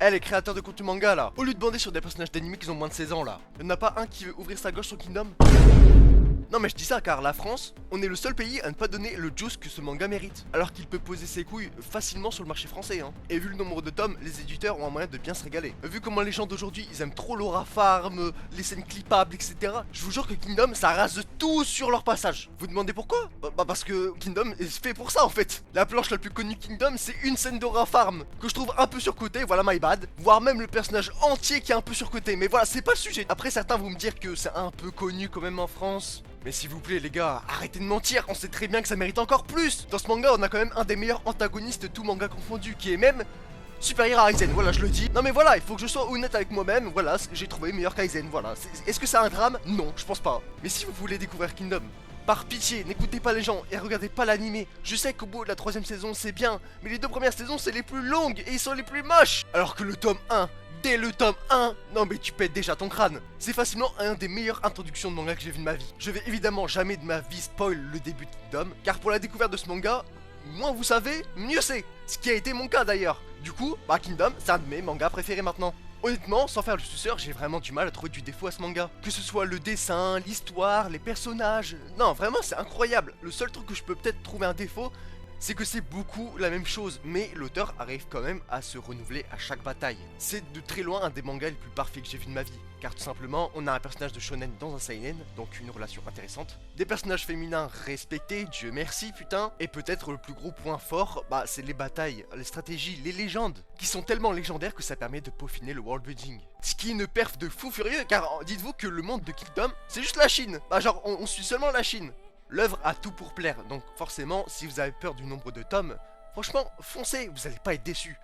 Eh les créateurs de contenu manga là, au lieu de bander sur des personnages d'anime qui ont moins de 16 ans là, y'en a pas un qui veut ouvrir sa gauche sur Kingdom? Non mais je dis ça car la France, on est le seul pays à ne pas donner le juice que ce manga mérite. Alors qu'il peut poser ses couilles facilement sur le marché français hein. Et vu le nombre de tomes, les éditeurs ont un moyen de bien se régaler. Vu comment les gens d'aujourd'hui ils aiment trop l'aura farm, les scènes clippables etc. Je vous jure que Kingdom ça rase tout sur leur passage. Vous demandez pourquoi? Bah parce que Kingdom est fait pour ça en fait. La planche la plus connue de Kingdom c'est une scène d'aura farm que je trouve un peu surcotée, voilà my bad. Voire même le personnage entier qui est un peu surcoté. Mais voilà c'est pas le sujet. Après certains vont me dire que c'est un peu connu quand même en France. Mais s'il vous plaît les gars, arrêtez de mentir, on sait très bien que ça mérite encore plus. Dans ce manga on a quand même un des meilleurs antagonistes de tout manga confondu, qui est même supérieur à Aizen, voilà je le dis. Non mais voilà, il faut que je sois honnête avec moi-même, voilà, j'ai trouvé meilleur qu'Aizen, voilà. Est-ce que c'est un drame? Non, je pense pas. Mais si vous voulez découvrir Kingdom, par pitié, n'écoutez pas les gens et regardez pas l'animé. Je sais qu'au bout de la 3ème saison c'est bien, mais les 2 premières saisons c'est les plus longues et ils sont les plus moches. Alors que le tome 1, dès le tome 1, non mais tu pètes déjà ton crâne. C'est facilement un des meilleures introductions de manga que j'ai vu de ma vie. Je vais évidemment jamais de ma vie spoil le début de Kingdom, car pour la découverte de ce manga, moins vous savez, mieux c'est. Ce qui a été mon cas d'ailleurs. Du coup, bah Kingdom, c'est un de mes mangas préférés maintenant. Honnêtement, sans faire le suceur, j'ai vraiment du mal à trouver du défaut à ce manga. Que ce soit le dessin, l'histoire, les personnages... Non, vraiment, c'est incroyable. Le seul truc que je peux peut-être trouver un défaut, c'est que c'est beaucoup la même chose, mais l'auteur arrive quand même à se renouveler à chaque bataille. C'est de très loin un des mangas les plus parfaits que j'ai vu de ma vie, car tout simplement, on a un personnage de shonen dans un seinen, donc une relation intéressante, des personnages féminins respectés, Dieu merci putain, et peut-être le plus gros point fort, bah c'est les batailles, les stratégies, les légendes, qui sont tellement légendaires que ça permet de peaufiner le world building. Ce qui est une perf de fou furieux, car dites-vous que le monde de Kingdom, c'est juste la Chine, bah genre on suit seulement la Chine. L'œuvre a tout pour plaire, donc forcément, si vous avez peur du nombre de tomes, franchement, foncez, vous allez pas être déçus.